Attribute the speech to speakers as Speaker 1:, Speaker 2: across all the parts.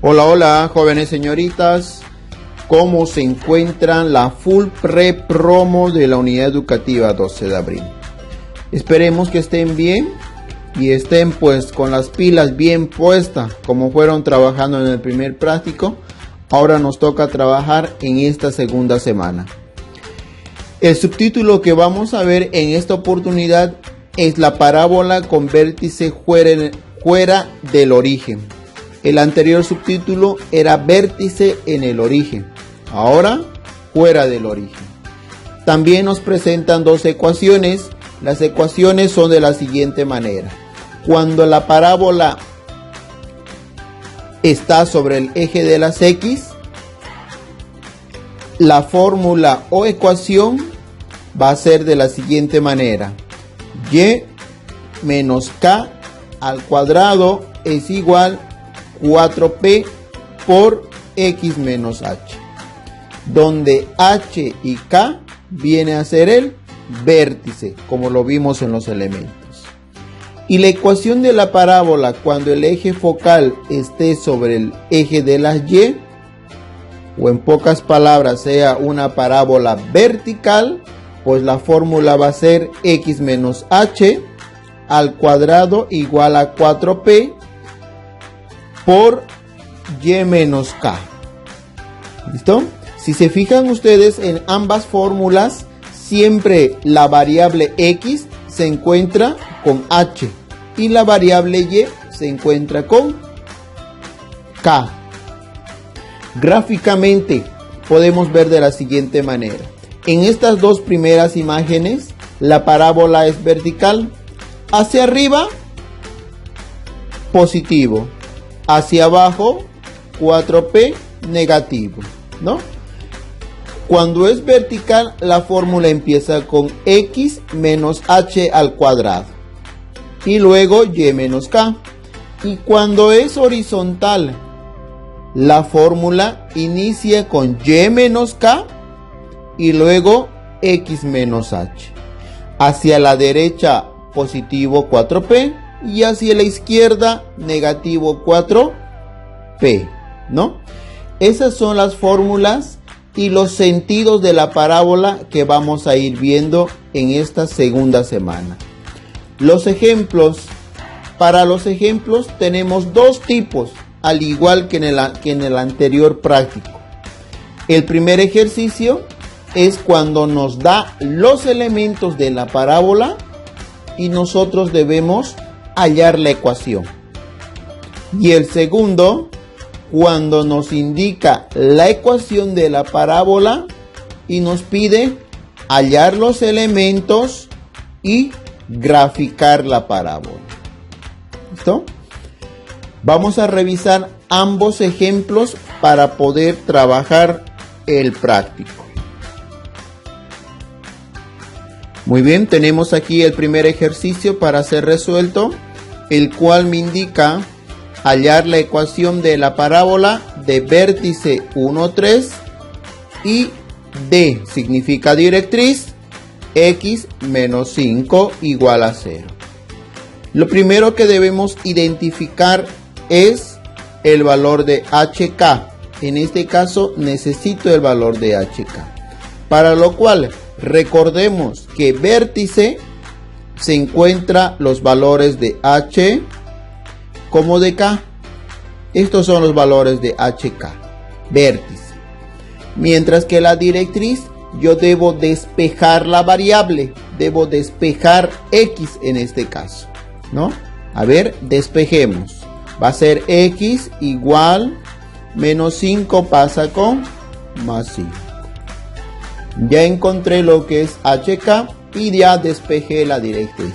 Speaker 1: Hola, hola, jóvenes señoritas. ¿Cómo se encuentran la full prep promo de la unidad educativa 12 de abril? Esperemos que estén bien y estén pues con las pilas bien puestas, como fueron trabajando en el primer práctico. Ahora nos toca trabajar en esta segunda semana. El subtítulo que vamos a ver en esta oportunidad es la parábola con vértice fuera del origen. El anterior subtítulo era vértice en el origen. Ahora, fuera del origen. También nos presentan dos ecuaciones. Las ecuaciones son de la siguiente manera. Cuando la parábola está sobre el eje de las X, la fórmula o ecuación va a ser de la siguiente manera. Y menos K al cuadrado es igual a 4P por X menos H, donde H y K viene a ser el vértice, como lo vimos en los elementos. Y la ecuación de la parábola cuando el eje focal esté sobre el eje de las Y, o en pocas palabras sea una parábola vertical, pues la fórmula va a ser X menos H al cuadrado igual a 4P por Y menos K. ¿Listo? Si se fijan ustedes en ambas fórmulas, siempre la variable X se encuentra con H y la variable Y se encuentra con K. Gráficamente podemos ver de la siguiente manera. En estas dos primeras imágenes, la parábola es vertical. Hacia arriba, positivo. Hacia abajo, 4P negativo, ¿no? Cuando es vertical, la fórmula empieza con X menos H al cuadrado y luego Y menos K. Y cuando es horizontal, la fórmula inicia con Y menos K y luego X menos H. Hacia la derecha, positivo 4P. Y hacia la izquierda, negativo 4P, ¿no? Esas son las fórmulas y los sentidos de la parábola que vamos a ir viendo en esta segunda semana. Los ejemplos. Para los ejemplos tenemos dos tipos, al igual que en el anterior práctico. El primer ejercicio es cuando nos da los elementos de la parábola y nosotros debemos hallar la ecuación. Y el segundo, cuando nos indica la ecuación de la parábola y nos pide hallar los elementos y graficar la parábola. ¿Listo? Vamos a revisar ambos ejemplos para poder trabajar el práctico. Muy bien, tenemos aquí el primer ejercicio para ser resuelto, el cual me indica hallar la ecuación de la parábola de vértice 1, 3 y D significa directriz, X menos 5 igual a 0. Lo primero que debemos identificar es el valor de HK. En este caso necesito el valor de HK, para lo cual recordemos que vértice se encuentra los valores de H como de K. Estos son los valores de HK, vértice. Mientras que la directriz, yo debo despejar la variable, debo despejar X en este caso, ¿no? A ver, despejemos. Va a ser X igual menos 5 pasa con más 5. Ya encontré lo que es HK y ya despejé la directriz.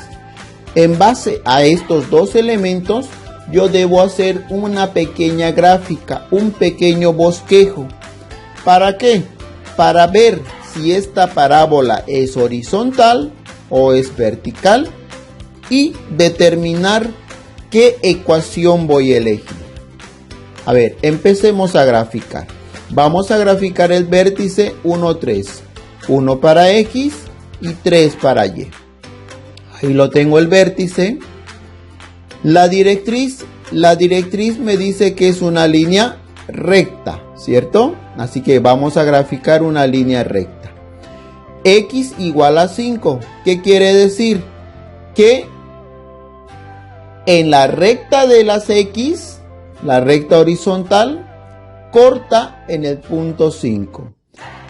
Speaker 1: En base a estos dos elementos, yo debo hacer una pequeña gráfica, un pequeño bosquejo. ¿Para qué? Para ver si esta parábola es horizontal o es vertical y determinar qué ecuación voy a elegir. A ver, empecemos a graficar. Vamos a graficar el vértice 1, 3. 1 para X y 3 para Y. Ahí lo tengo el vértice. La directriz la directriz me dice que es una línea recta, ¿cierto? Así que vamos a graficar una línea recta. X igual a 5. ¿Qué quiere decir? Que en la recta de las X, la recta horizontal, corta en el punto 5.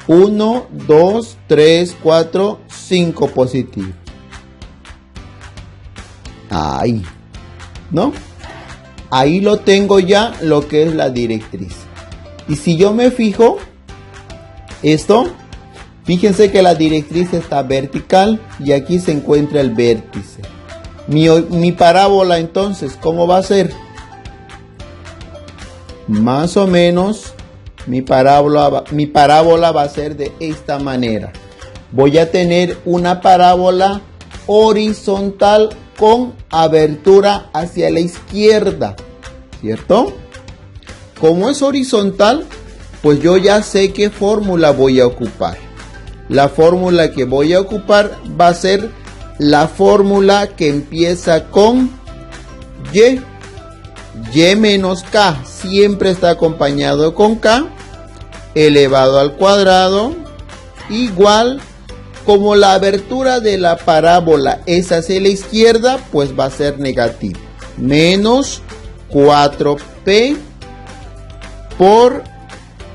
Speaker 1: 1, 2, 3, 4, 5 positivo. Ahí, ¿no? Ahí lo tengo ya lo que es la directriz. Y si yo me fijo, esto, fíjense que la directriz está vertical y aquí se encuentra el vértice. Mi parábola entonces, ¿cómo va a ser? Más o menos mi parábola va a ser de esta manera. Voy a tener una parábola horizontal con abertura hacia la izquierda, ¿cierto? Como es horizontal, pues yo ya sé qué fórmula voy a ocupar. La fórmula que voy a ocupar va a ser la fórmula que empieza con Y. Y menos K siempre está acompañado con K elevado al cuadrado, igual, como la abertura de la parábola es hacia la izquierda, pues va a ser negativo. Menos 4P por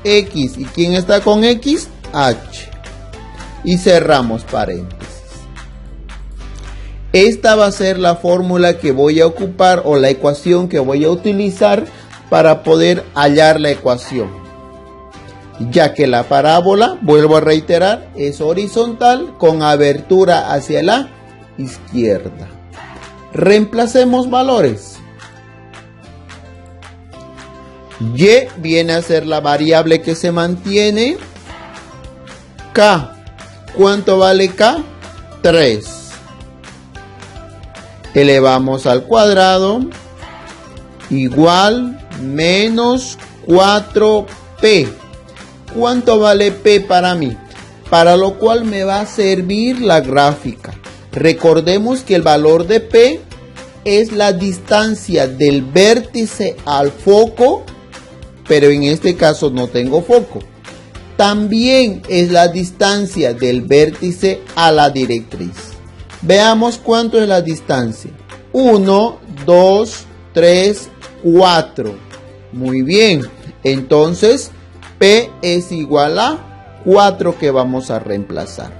Speaker 1: X. ¿Y quién está con X? H. Y cerramos paréntesis. Esta va a ser la fórmula que voy a ocupar o la ecuación que voy a utilizar para poder hallar la ecuación. Ya que la parábola, vuelvo a reiterar, es horizontal con abertura hacia la izquierda. Reemplacemos valores. Y viene a ser la variable que se mantiene. K. ¿Cuánto vale K? 3. Elevamos al cuadrado, igual, menos 4P. ¿Cuánto vale P para mí? Para lo cual me va a servir la gráfica. Recordemos que el valor de P es la distancia del vértice al foco, pero en este caso no tengo foco. También es la distancia del vértice a la directriz. Veamos cuánto es la distancia. 1, 2, 3, 4. Muy bien. Entonces, P es igual a 4 que vamos a reemplazar.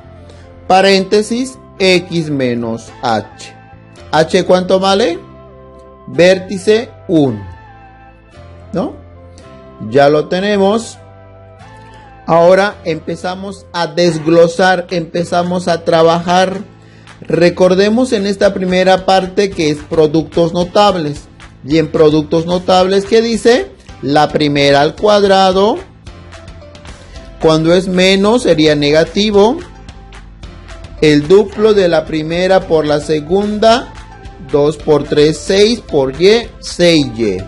Speaker 1: Paréntesis, X menos H. ¿H cuánto vale? Vértice 1. ¿No? Ya lo tenemos. Ahora empezamos a desglosar, empezamos a trabajar. Recordemos en esta primera parte que es productos notables. Y en productos notables, ¿qué dice? La primera al cuadrado. Cuando es menos sería negativo. El duplo de la primera por la segunda. 2 por 3, 6 por Y, 6Y.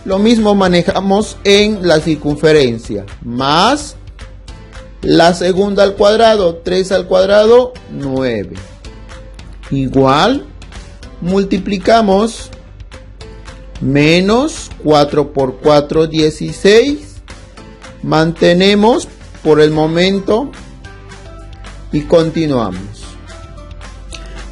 Speaker 1: Lo mismo manejamos en la circunferencia. Más la segunda al cuadrado. 3 al cuadrado, 9. Igual, multiplicamos menos 4 por 4, 16. Mantenemos por el momento y continuamos.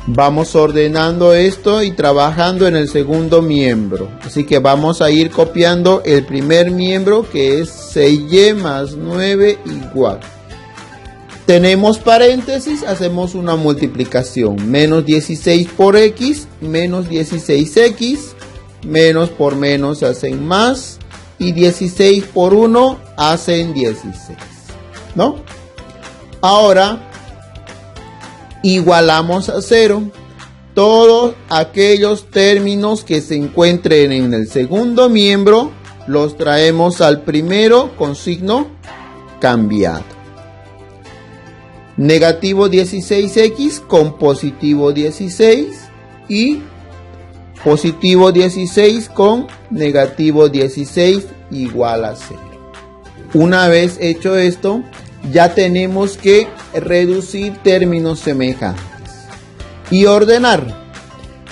Speaker 1: Vamos ordenando esto y trabajando en el segundo miembro. Así que vamos a ir copiando el primer miembro, que es 6y más 9 igual. Tenemos paréntesis, hacemos una multiplicación. Menos 16 por x, menos 16x. Menos por menos hacen más. Y 16 por 1 hacen 16. ¿No? Ahora igualamos a 0 todos aquellos términos que se encuentren en el segundo miembro. Los traemos al primero con signo cambiado. Negativo 16x con positivo 16 y positivo 16 con negativo 16 igual a 0. Una vez hecho esto, ya tenemos que reducir términos semejantes y ordenar.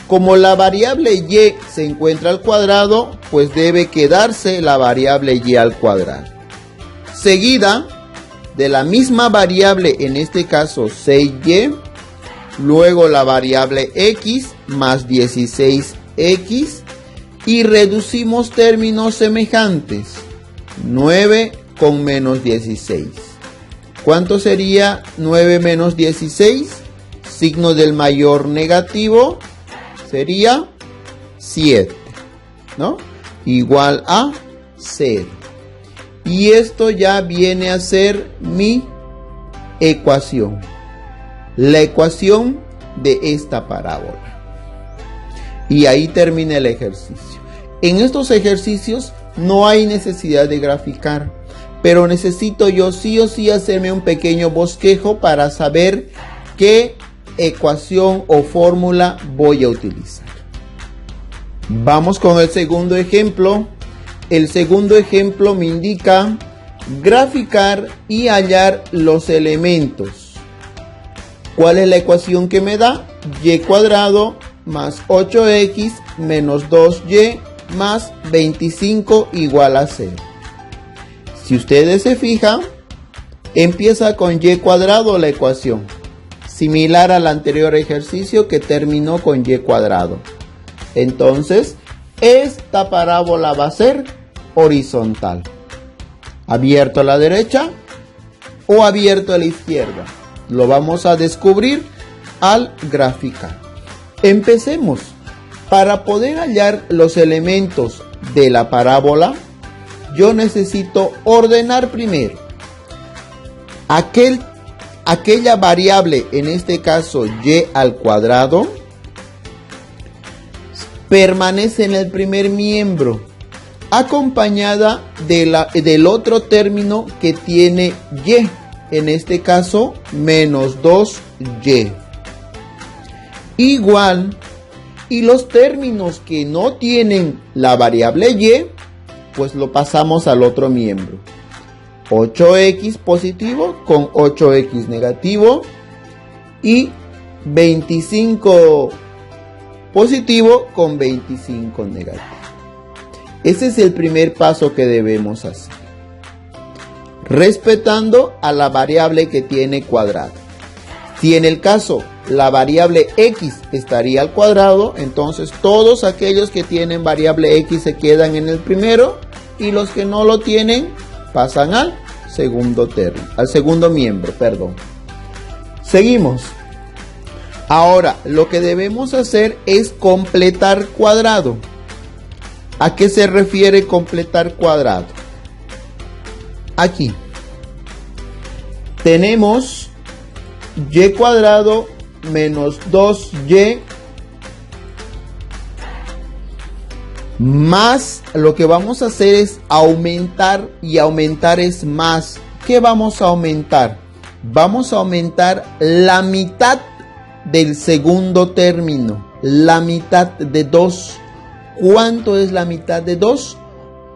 Speaker 1: Como la variable y se encuentra al cuadrado, pues debe quedarse la variable y al cuadrado. Seguida de la misma variable, en este caso 6y, luego la variable x más 16x y reducimos términos semejantes. 9 con menos 16. ¿Cuánto sería 9 menos 16? Signo del mayor negativo sería 7, ¿no? Igual a 0. Y esto ya viene a ser mi ecuación. La ecuación de esta parábola. Y ahí termina el ejercicio. En estos ejercicios no hay necesidad de graficar, pero necesito yo sí o sí hacerme un pequeño bosquejo para saber qué ecuación o fórmula voy a utilizar. Vamos con el segundo ejemplo. El segundo ejemplo me indica graficar y hallar los elementos. ¿Cuál es la ecuación que me da? Y cuadrado más 8x menos 2y más 25 igual a 0. Si ustedes se fijan, empieza con y cuadrado la ecuación, similar al anterior ejercicio que terminó con y cuadrado. Entonces, esta parábola va a ser horizontal. ¿Abierto a la derecha o abierto a la izquierda? Lo vamos a descubrir al graficar. Empecemos. Para poder hallar los elementos de la parábola, yo necesito ordenar primero aquella variable, en este caso y al cuadrado, permanece en el primer miembro, acompañada del otro término que tiene y, en este caso menos 2y. Igual, y los términos que no tienen la variable y, pues lo pasamos al otro miembro. 8x positivo con 8x negativo y 25 positivo con 25 negativo. Ese es el primer paso que debemos hacer, respetando a la variable que tiene cuadrado. Si en el caso la variable x estaría al cuadrado, entonces todos aquellos que tienen variable x se quedan en el primero y los que no lo tienen pasan al segundo miembro, perdón. Seguimos. Ahora, lo que debemos hacer es completar cuadrado. ¿A qué se refiere completar cuadrado? Aquí tenemos y cuadrado menos 2y más, lo que vamos a hacer es aumentar, y aumentar es más. ¿Qué vamos a aumentar? Vamos a aumentar la mitad del segundo término, la mitad de 2. ¿Cuánto es la mitad de 2?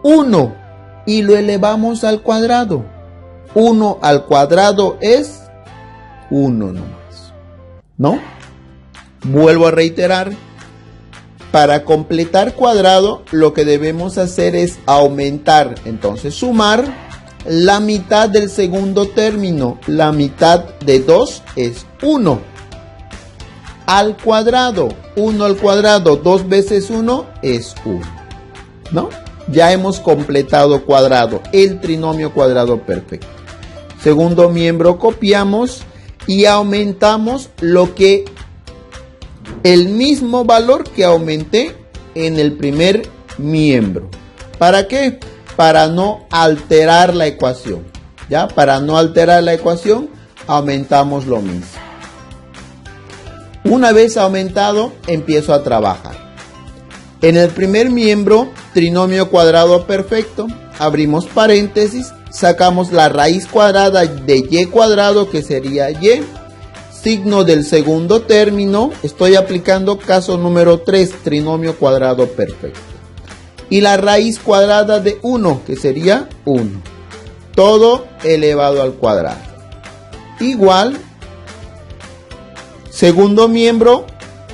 Speaker 1: 1. Y lo elevamos al cuadrado. 1 al cuadrado es 1 nomás, ¿no? Vuelvo a reiterar. Para completar cuadrado, lo que debemos hacer es aumentar, entonces sumar la mitad del segundo término. La mitad de 2 es 1. Al cuadrado, 1 al cuadrado, 2 veces 1 es 1, ¿no? Ya hemos completado cuadrado, el trinomio cuadrado perfecto. Segundo miembro copiamos y aumentamos el mismo valor que aumenté en el primer miembro. ¿Para qué? Para no alterar la ecuación. ¿Ya? Para no alterar la ecuación, aumentamos lo mismo. Una vez aumentado, empiezo a trabajar. En el primer miembro, trinomio cuadrado perfecto, abrimos paréntesis, sacamos la raíz cuadrada de y cuadrado, que sería y. Signo del segundo término, estoy aplicando caso número 3, trinomio cuadrado perfecto. Y la raíz cuadrada de 1, que sería 1. Todo elevado al cuadrado. Igual, segundo miembro,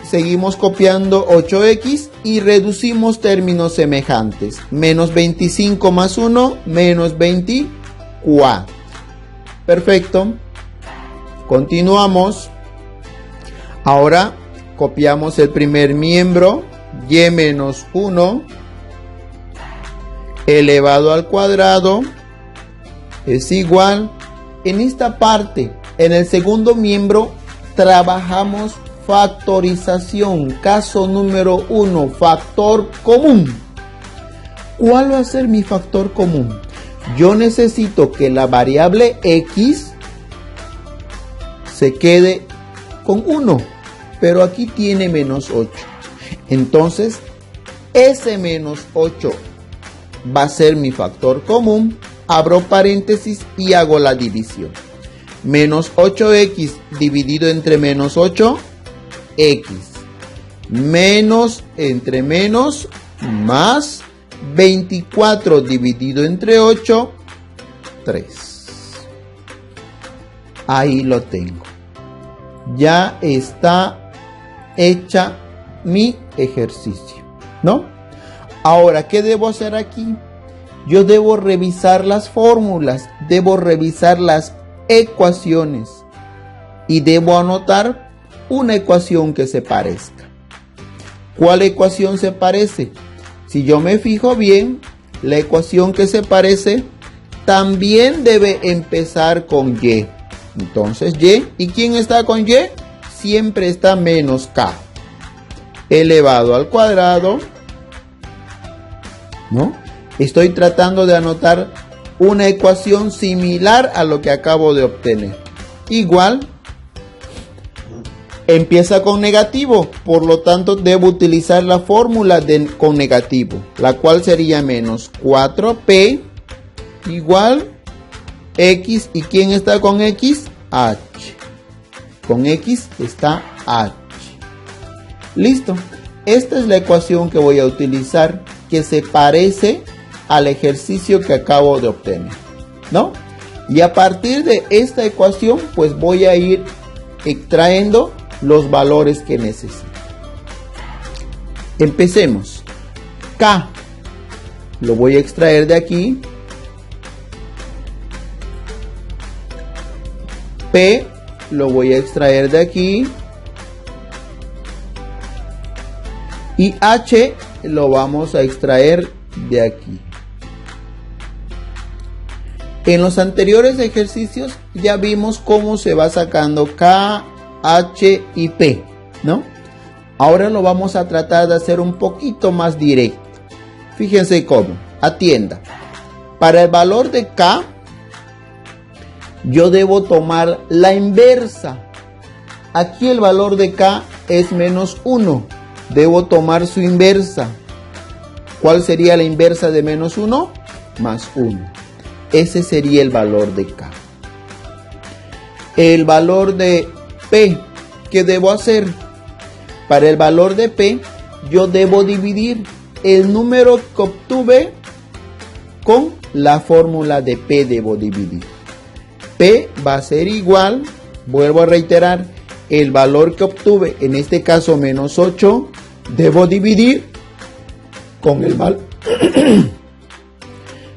Speaker 1: seguimos copiando 8x y reducimos términos semejantes. Menos 25 más 1, menos 24. Perfecto. Continuamos. Ahora copiamos el primer miembro, y menos 1 elevado al cuadrado es igual. En esta parte, en el segundo miembro, trabajamos factorización. Caso número 1, factor común. ¿Cuál va a ser mi factor común? Yo necesito que la variable x se quede con 1, pero aquí tiene menos 8. Entonces, ese menos 8 va a ser mi factor común. Abro paréntesis y hago la división. Menos 8x dividido entre menos 8, x. Menos entre menos, más 24 dividido entre 8, 3. Ahí lo tengo. Ya está hecha mi ejercicio, ¿no? Ahora, ¿qué debo hacer aquí? Yo debo revisar las fórmulas, debo revisar las ecuaciones y debo anotar una ecuación que se parezca. ¿Cuál ecuación se parece? Si yo me fijo bien, la ecuación que se parece también debe empezar con y. Entonces y, ¿y quién está con y? Siempre está menos k elevado al cuadrado, ¿no? Estoy tratando de anotar una ecuación similar a lo que acabo de obtener. Igual, empieza con negativo, por lo tanto debo utilizar la fórmula con negativo, la cual sería menos 4p igual x. ¿Y quién está con x? H. Con x está h. Listo. Esta es la ecuación que voy a utilizar, que se parece al ejercicio que acabo de obtener, ¿no? Y a partir de esta ecuación, pues voy a ir extrayendo los valores que necesito. Empecemos. K lo voy a extraer de aquí. P lo voy a extraer de aquí. Y H lo vamos a extraer de aquí. En los anteriores ejercicios ya vimos cómo se va sacando K, H y P, ¿no? Ahora lo vamos a tratar de hacer un poquito más directo. Fíjense cómo. Atienda. Para el valor de K, yo debo tomar la inversa. Aquí el valor de K es menos 1. Debo tomar su inversa. ¿Cuál sería la inversa de menos 1? Más 1. Ese sería el valor de K. El valor de P, ¿qué debo hacer? Para el valor de P, yo debo dividir el número que obtuve con la fórmula de P. Debo dividir. P va a ser igual, vuelvo a reiterar, el valor que obtuve, en este caso menos 8, debo dividir con el valor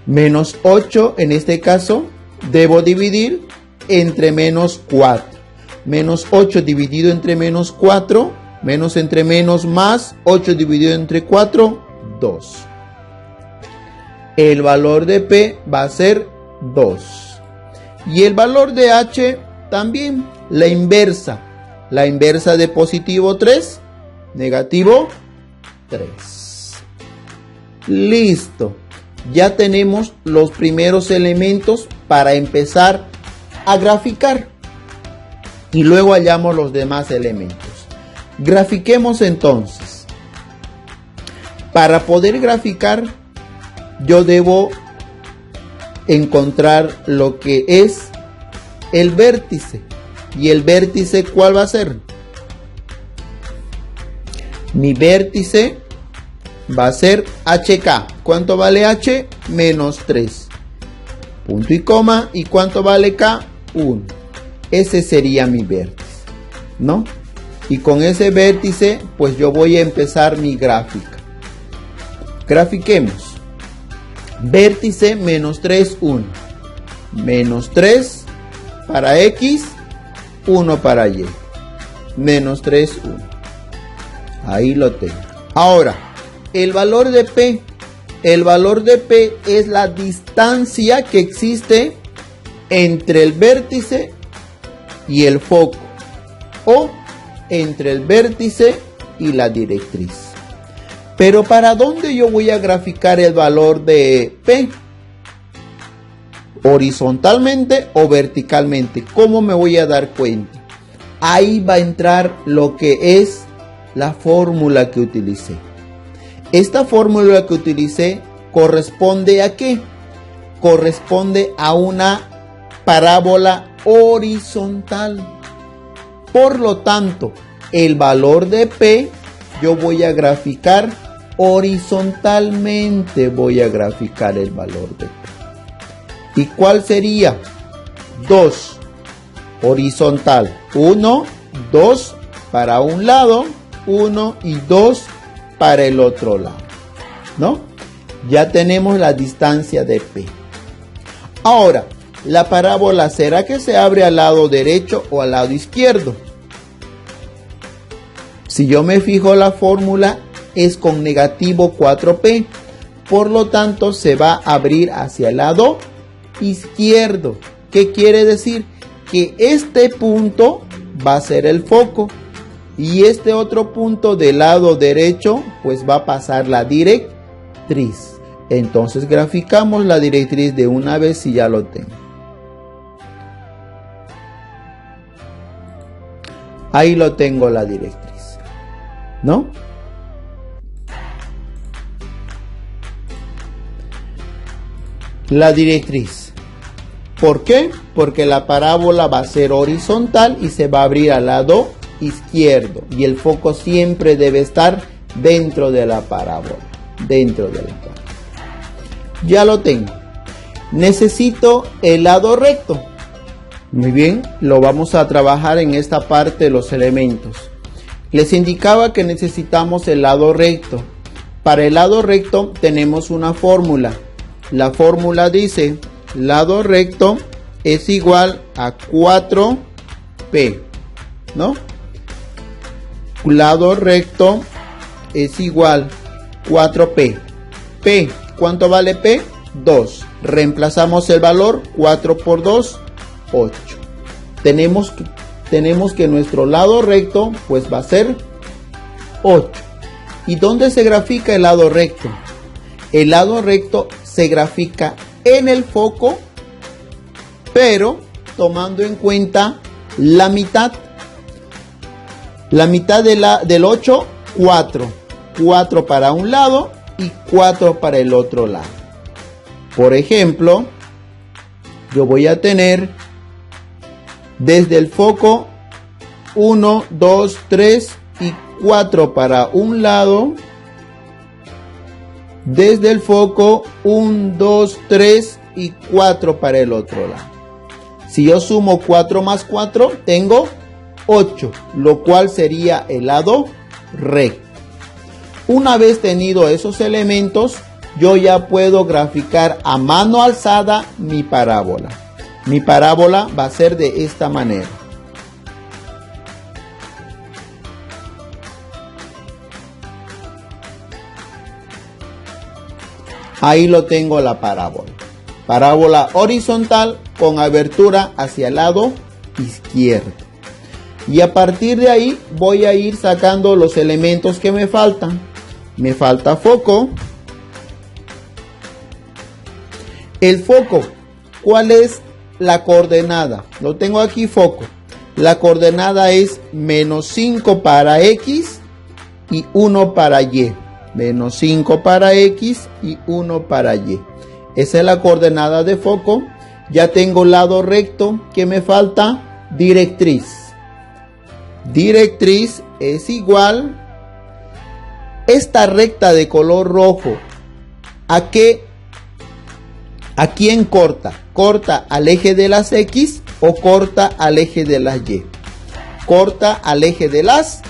Speaker 1: menos 8, en este caso, debo dividir entre menos 4. Menos 8 dividido entre menos 4, menos entre menos más, 8 dividido entre 4, 2. El valor de P va a ser 2. Y el valor de H también, la inversa. La inversa de positivo 3, negativo 3. Listo. Ya tenemos los primeros elementos para empezar a graficar. Y luego hallamos los demás elementos. Grafiquemos entonces. Para poder graficar, yo debo encontrar lo que es el vértice. ¿Y el vértice cuál va a ser? Mi vértice va a ser HK. ¿Cuánto vale H? Menos 3. Punto y coma. ¿Y cuánto vale K? 1. Ese sería mi vértice, ¿no? Y con ese vértice, pues yo voy a empezar mi gráfica. Grafiquemos. Vértice menos 3, 1. Menos 3 para X, 1 para Y. Menos 3, 1. Ahí lo tengo. Ahora, el valor de P. El valor de P es la distancia que existe entre el vértice y el foco, o entre el vértice y la directriz. Pero ¿para dónde yo voy a graficar el valor de P? ¿Horizontalmente o verticalmente? ¿Cómo me voy a dar cuenta? Ahí va a entrar lo que es la fórmula que utilicé. Esta fórmula que utilicé corresponde ¿a qué? Corresponde a una parábola horizontal. Por lo tanto, el valor de P yo voy a graficar horizontalmente. Voy a graficar el valor de P. ¿Y cuál sería? 2. Horizontal. 1, 2 para un lado, 1 y 2 para el otro lado, ¿no? Ya tenemos la distancia de P. Ahora, la parábola, ¿será que se abre al lado derecho o al lado izquierdo? Si yo me fijo, la fórmula es con negativo 4P. Por lo tanto, se va a abrir hacia el lado izquierdo. ¿Qué quiere decir? Que este punto va a ser el foco. Y este otro punto del lado derecho, pues va a pasar la directriz. Entonces graficamos la directriz de una vez si ya lo tengo. Ahí lo tengo, la directriz, ¿no? La directriz. ¿Por qué? Porque la parábola va a ser horizontal y se va a abrir al lado izquierdo. Y el foco siempre debe estar dentro de la parábola. Dentro de la parábola. Ya lo tengo. Necesito el lado recto. Muy bien, lo vamos a trabajar en esta parte de los elementos. Les indicaba que necesitamos el lado recto. Para el lado recto tenemos una fórmula. La fórmula dice: lado recto es igual a 4P, ¿no? Lado recto es igual 4P. P, ¿cuánto vale P? 2. Reemplazamos el valor, 4 por 2, 8. Tenemos que nuestro lado recto pues va a ser 8. ¿Y dónde se grafica el lado recto? El lado recto se grafica en el foco, pero tomando en cuenta la mitad. La mitad del 8, 4. 4 para un lado y 4 para el otro lado. Por ejemplo, yo voy a tener desde el foco 1, 2, 3 y 4 para un lado. Desde el foco 1, 2, 3 y 4 para el otro lado. Si yo sumo 4 más 4, tengo 8, lo cual sería el lado recto. Una vez tenido esos elementos, yo ya puedo graficar a mano alzada mi parábola. Mi parábola va a ser de esta manera. Ahí lo tengo, la parábola. Parábola horizontal con abertura hacia el lado izquierdo. Y a partir de ahí voy a ir sacando los elementos que me faltan. Me falta foco. El foco, ¿cuál es la coordenada? Lo tengo aquí, foco. La coordenada es menos 5 para X y 1 para Y. Menos 5 para X y 1 para Y. Esa es la coordenada de foco. Ya tengo lado recto. ¿Qué me falta? Directriz. Directriz es igual. Esta recta de color rojo, ¿a quién corta? ¿Corta al eje de las X o corta al eje de las Y? corta al eje de las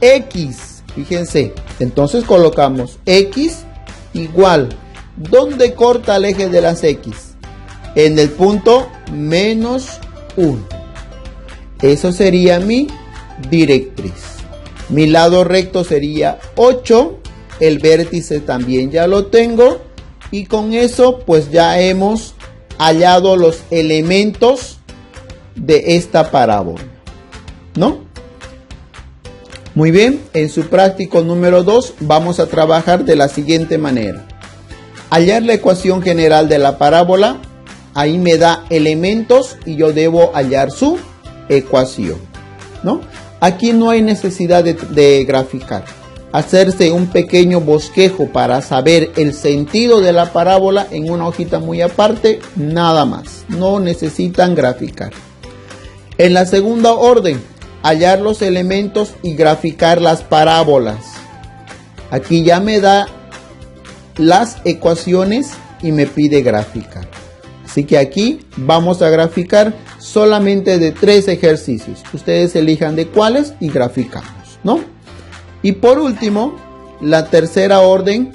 Speaker 1: X. Fíjense, entonces colocamos X igual. ¿Dónde corta el eje de las X? En el punto menos 1. Eso sería mi directriz. Mi lado recto sería 8. El vértice también ya lo tengo. Y con eso pues ya hemos hallado los elementos de esta parábola, ¿no? Muy bien, en su práctico número 2 vamos a trabajar de la siguiente manera. Hallar la ecuación general de la parábola. Ahí me da elementos y yo debo hallar su ecuación, ¿no? Aquí no hay necesidad de graficar. Hacerse un pequeño bosquejo para saber el sentido de la parábola en una hojita muy aparte, nada más. No necesitan graficar. En la segunda orden, hallar los elementos y graficar las parábolas. Aquí ya me da las ecuaciones y me pide graficar. Así que aquí vamos a graficar solamente de 3 ejercicios. Ustedes elijan de cuáles y graficamos, ¿no? Y por último, la tercera orden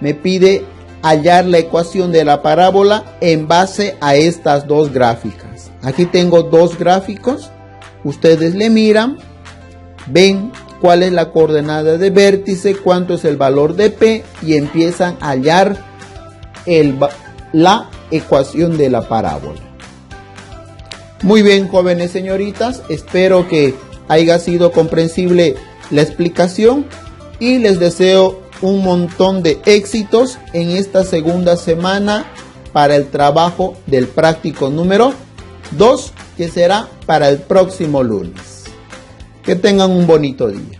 Speaker 1: me pide hallar la ecuación de la parábola en base a estas dos gráficas. Aquí tengo 2 gráficos. Ustedes le miran, ven cuál es la coordenada de vértice, cuánto es el valor de P y empiezan a hallar la ecuación de la parábola. Muy bien, jóvenes señoritas, espero que haya sido comprensible la explicación y les deseo un montón de éxitos en esta segunda semana para el trabajo del práctico número 2, que será para el próximo lunes. Que tengan un bonito día.